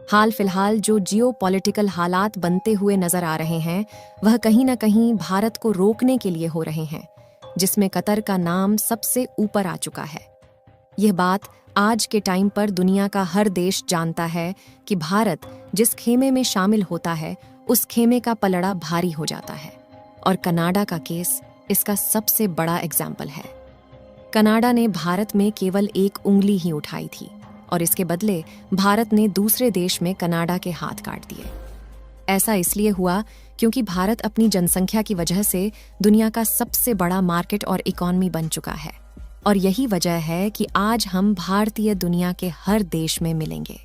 हाल फिलहाल जो जियोपॉलिटिकल हालात बनते हुए नजर आ रहे हैं वह कहीं न कहीं भारत को रोकने के लिए हो रहे हैं, जिसमें कतर का नाम सबसे ऊपर आ चुका है। यह बात आज के टाइम पर दुनिया का हर देश जानता है कि भारत जिस खेमे में शामिल होता है उस खेमे का पलड़ा भारी हो जाता है, और कनाडा का केस इसका सबसे बड़ा एग्जाम्पल है। कनाडा ने भारत में केवल एक उंगली ही उठाई थी और इसके बदले भारत ने दूसरे देश में कनाडा के हाथ काट दिए। ऐसा इसलिए हुआ क्योंकि भारत अपनी जनसंख्या की वजह से दुनिया का सबसे बड़ा मार्केट और इकॉनमी बन चुका है, और यही वजह है कि आज हम भारतीय दुनिया के हर देश में मिलेंगे।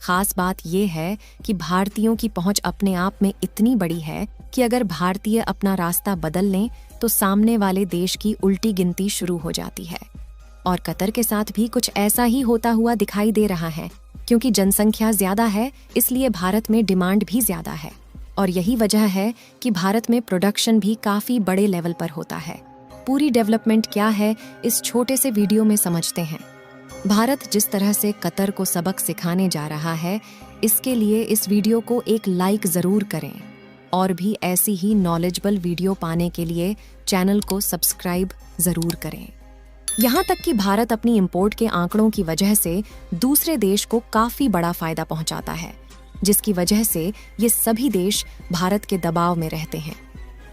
खास बात यह है कि भारतीयों की पहुंच अपने आप में इतनी बड़ी है कि अगर भारतीय अपना रास्ता बदल लें तो सामने वाले देश की उल्टी गिनती शुरू हो जाती है। और कतर के साथ भी कुछ ऐसा ही होता हुआ दिखाई दे रहा है, क्योंकि जनसंख्या ज्यादा है इसलिए भारत में डिमांड भी ज्यादा है, और यही वजह है कि भारत में प्रोडक्शन भी काफी बड़े लेवल पर होता है। पूरी डेवलपमेंट क्या है इस छोटे से वीडियो में समझते हैं। भारत जिस तरह से कतर को सबक सिखाने जा रहा है, इसके लिए इस वीडियो को एक लाइक जरूर करें, और भी ऐसी ही नॉलेजेबल वीडियो पाने के लिए चैनल को सब्सक्राइब जरूर करें। यहाँ तक कि भारत अपनी इंपोर्ट के आंकड़ों की वजह से दूसरे देश को काफी बड़ा फायदा पहुंचाता है, जिसकी वजह से ये सभी देश भारत के दबाव में रहते हैं।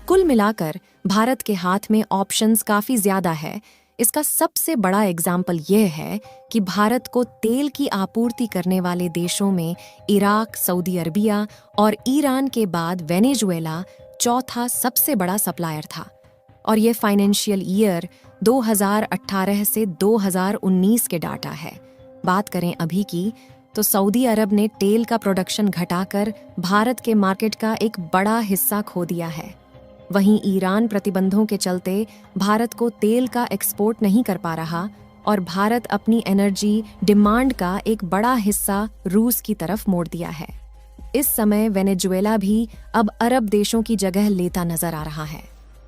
कुल मिलाकर भारत के हाथ में ऑप्शंस काफी ज्यादा है। इसका सबसे बड़ा एग्जाम्पल यह है कि भारत को तेल की आपूर्ति करने वाले देशों में इराक, सऊदी अरबिया और ईरान के बाद वेनेजुएला चौथा सबसे बड़ा सप्लायर था, और ये फाइनेंशियल ईयर 2018 से 2019 के डाटा है। बात करें अभी की तो सऊदी अरब ने तेल का प्रोडक्शन घटाकर भारत के मार्केट का एक बड़ा हिस्सा खो दिया है। वहीं ईरान प्रतिबंधों के चलते भारत को तेल का एक्सपोर्ट नहीं कर पा रहा, और भारत अपनी एनर्जी डिमांड का एक बड़ा हिस्सा रूस की तरफ मोड़ दिया है। इस समय वेनेजुएला भी अब अरब देशों की जगह लेता नजर आ रहा है।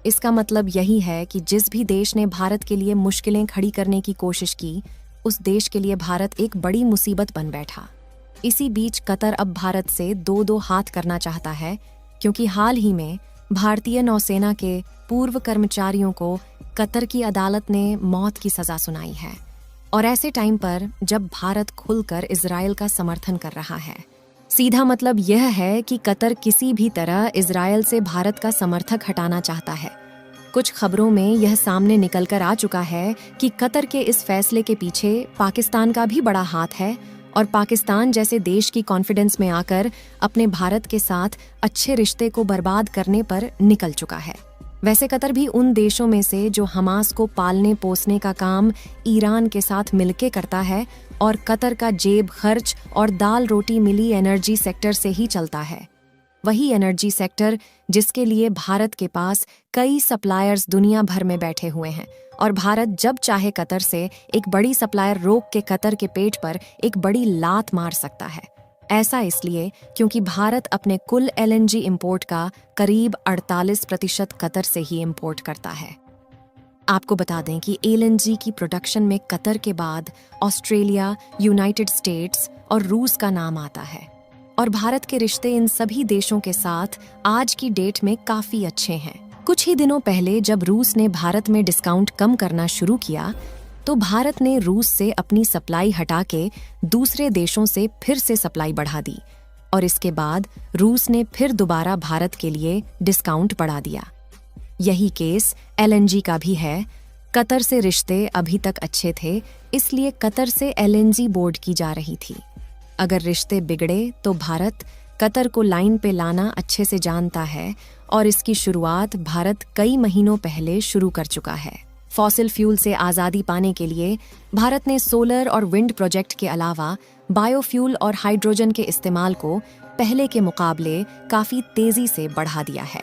इसका मतलब यही है कि जिस भी देश ने भारत के लिए मुश्किलें खड़ी करने की कोशिश की, उस देश के लिए भारत एक बड़ी मुसीबत बन बैठा। इसी बीच कतर अब भारत से दो हाथ करना चाहता है, क्योंकि हाल ही में भारतीय नौसेना के पूर्व कर्मचारियों को कतर की अदालत ने मौत की सजा सुनाई है, और ऐसे टाइम पर जब भारत खुलकर इजराइल का समर्थन कर रहा है। सीधा मतलब यह है कि कतर किसी भी तरह इजराइल से भारत का समर्थक हटाना चाहता है। कुछ खबरों में यह सामने निकलकर आ चुका है कि कतर के इस फैसले के पीछे पाकिस्तान का भी बड़ा हाथ है, और पाकिस्तान जैसे देश की कॉन्फिडेंस में आकर अपने भारत के साथ अच्छे रिश्ते को बर्बाद करने पर निकल चुका है। वैसे कतर भी उन देशों में से जो हमास को पालने पोसने का काम ईरान के साथ मिलके करता है, और कतर का जेब खर्च और दाल रोटी मिली एनर्जी सेक्टर से ही चलता है। वही एनर्जी सेक्टर जिसके लिए भारत के पास कई सप्लायर्स दुनिया भर में बैठे हुए हैं, और भारत जब चाहे कतर से एक बड़ी सप्लायर रोक के कतर के पेट पर एक बड़ी लात मार सकता है। ऐसा इसलिए क्योंकि भारत अपने कुल LNG इंपोर्ट का करीब 48% कतर से ही इंपोर्ट करता है। आपको बता दें कि LNG की प्रोडक्शन में कतर के बाद ऑस्ट्रेलिया, यूनाइटेड स्टेट्स और रूस का नाम आता है, और भारत के रिश्ते इन सभी देशों के साथ आज की डेट में काफी अच्छे हैं। कुछ ही दिनों पहले जब रूस ने भारत में डिस्काउंट कम करना शुरू किया, तो भारत ने रूस से अपनी सप्लाई हटा के दूसरे देशों से फिर से सप्लाई बढ़ा दी, और इसके बाद रूस ने फिर दोबारा भारत के लिए डिस्काउंट बढ़ा दिया। यही केस LNG का भी है। कतर से रिश्ते अभी तक अच्छे थे, इसलिए कतर से LNG बोर्ड की जा रही थी। अगर रिश्ते बिगड़े तो भारत कतर को लाइन पे लाना अच्छे से जानता है, और इसकी शुरुआत भारत कई महीनों पहले शुरू कर चुका है। फॉसिल फ्यूल से आज़ादी पाने के लिए भारत ने सोलर और विंड प्रोजेक्ट के अलावा बायोफ्यूल और हाइड्रोजन के इस्तेमाल को पहले के मुकाबले काफ़ी तेज़ी से बढ़ा दिया है।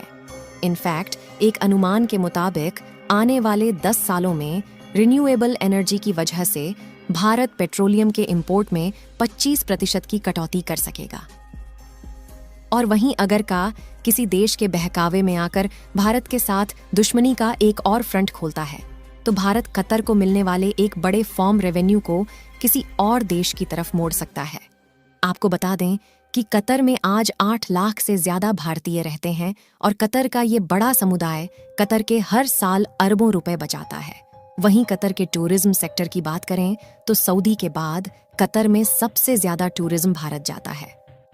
इनफैक्ट एक अनुमान के मुताबिक आने वाले 10 सालों में रिन्यूएबल एनर्जी की वजह से भारत पेट्रोलियम के इंपोर्ट में 25% की कटौती कर सकेगा। और वहीं अगर का किसी देश के बहकावे में आकर भारत के साथ दुश्मनी का एक और फ्रंट खोलता है, तो भारत कतर को मिलने वाले एक बड़े फॉर्म रेवेन्यू को किसी और देश की तरफ मोड़ सकता है। आपको बता दें कि कतर में आज 8 लाख से ज्यादा भारतीय रहते हैं और कतर का ये बड़ा समुदाय कतर के हर साल अरबों रुपए बचाता है। वहीं कतर के टूरिज्म सेक्टर की बात करें तो सऊदी के बाद कतर में सबसे ज्यादा टूरिज्म भारत जाता है।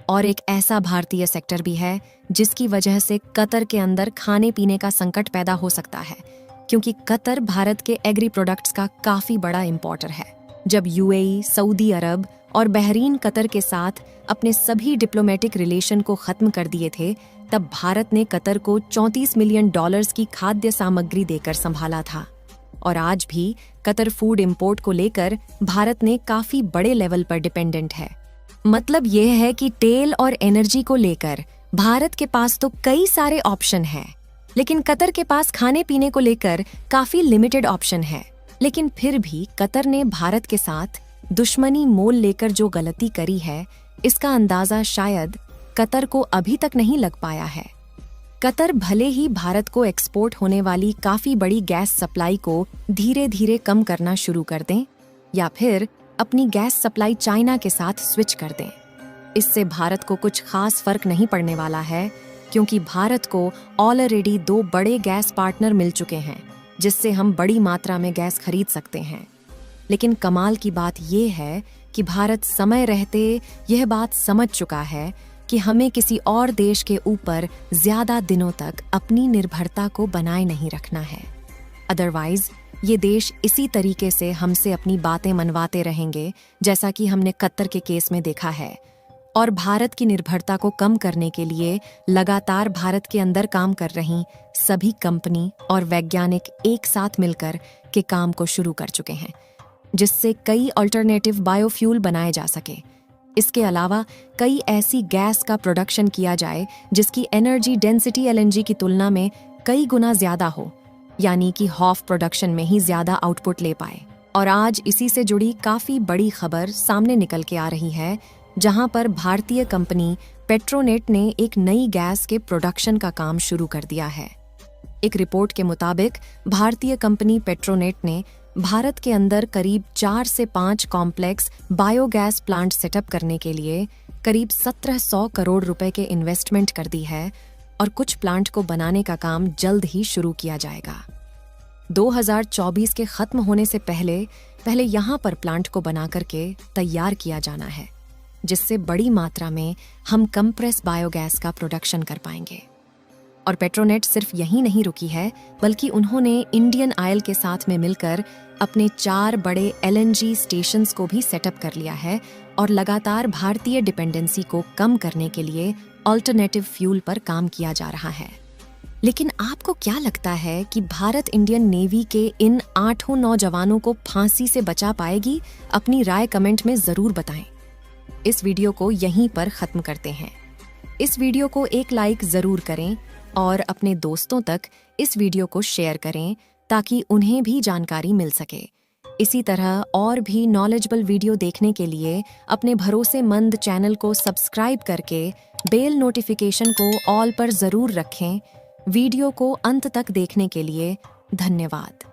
और एक ऐसा भारतीय सेक्टर भी है जिसकी वजह से कतर के अंदर खाने पीने का संकट पैदा हो सकता है, क्योंकि कतर भारत के एग्री प्रोडक्ट्स का काफी बड़ा इंपोर्टर है। जब यूएई, सऊदी अरब और बहरीन कतर के साथ अपने सभी डिप्लोमेटिक रिलेशन को खत्म कर दिए थे, तब भारत ने कतर को $34 मिलियन की खाद्य सामग्री देकर संभाला था। और आज भी कतर फूड इंपोर्ट को लेकर भारत ने काफी बड़े लेवल पर डिपेंडेंट है। मतलब यह है कि तेल और एनर्जी को लेकर भारत के पास तो कई सारे ऑप्शन हैं, लेकिन कतर के पास खाने पीने को लेकर काफी लिमिटेड ऑप्शन है। लेकिन फिर भी कतर ने भारत के साथ दुश्मनी मोल लेकर जो गलती करी है, इसका अंदाजा शायद कतर को अभी तक नहीं लग पाया है। कतर भले ही भारत को एक्सपोर्ट होने वाली काफी बड़ी गैस सप्लाई को धीरे धीरे कम करना शुरू कर दें या फिर अपनी गैस सप्लाई चाइना के साथ स्विच कर दें, इससे भारत को कुछ खास फर्क नहीं पड़ने वाला है, क्योंकि भारत को ऑलरेडी 2 बड़े गैस पार्टनर मिल चुके हैं जिससे हम बड़ी मात्रा में गैस खरीद सकते हैं। लेकिन कमाल की बात यह है कि भारत समय रहते यह बात समझ चुका है कि हमें किसी और देश के ऊपर ज्यादा दिनों तक अपनी निर्भरता को बनाए नहीं रखना है। अदरवाइज ये देश इसी तरीके से हमसे अपनी बातें मनवाते रहेंगे, जैसा कि हमने कतर के केस में देखा है। और भारत की निर्भरता को कम करने के लिए लगातार भारत के अंदर काम कर रही सभी कंपनी और वैज्ञानिक एक साथ मिलकर के काम को शुरू कर चुके हैं, जिससे कई अल्टरनेटिव बायोफ्यूल बनाए जा सके। इसके अलावा कई ऐसी गैस का प्रोडक्शन किया जाए जिसकी एनर्जी डेंसिटी एलएनजी की तुलना में कई गुना ज्यादा हो, यानी कि हाफ प्रोडक्शन में ही ज्यादा आउटपुट ले पाए। और आज इसी से जुड़ी काफी बड़ी खबर सामने निकल के आ रही है, जहां पर भारतीय कंपनी पेट्रोनेट ने एक नई गैस के प्रोडक्शन का काम शुरू कर दिया है। एक रिपोर्ट के मुताबिक भारतीय कंपनी पेट्रोनेट ने भारत के अंदर करीब 4 से 5 कॉम्प्लेक्स बायोगैस प्लांट सेटअप करने के लिए करीब 1700 करोड़ रुपए के इन्वेस्टमेंट कर दी है और कुछ प्लांट को बनाने का काम जल्द ही शुरू किया जाएगा। 2024 के खत्म होने से पहले यहाँ पर प्लांट को बना करके तैयार किया जाना है, जिससे बड़ी मात्रा में हम कंप्रेस बायोगैस का प्रोडक्शन कर पाएंगे। और पेट्रोनेट सिर्फ यहीं नहीं रुकी है, बल्कि उन्होंने इंडियन ऑयल के साथ में मिलकर अपने 4 बड़े एलएनजी स्टेशंस को भी सेटअप कर लिया है और लगातार भारतीय डिपेंडेंसी को कम करने के लिए अल्टरनेटिव फ्यूल पर काम किया जा रहा है। लेकिन आपको क्या लगता है कि भारत इंडियन नेवी के इन 8 नौजवानों को फांसी से बचा पाएगी? अपनी राय कमेंट में जरूर बताएं। इस वीडियो को यहीं पर खत्म करते हैं। इस वीडियो को एक लाइक जरूर करें और अपने दोस्तों तक इस वीडियो को शेयर करें ताकि उन्हें भी जानकारी मिल सके। इसी तरह और भी नॉलेजेबल वीडियो देखने के लिए अपने भरोसेमंद चैनल को सब्सक्राइब करके बेल नोटिफिकेशन को ऑल पर जरूर रखें। वीडियो को अंत तक देखने के लिए धन्यवाद।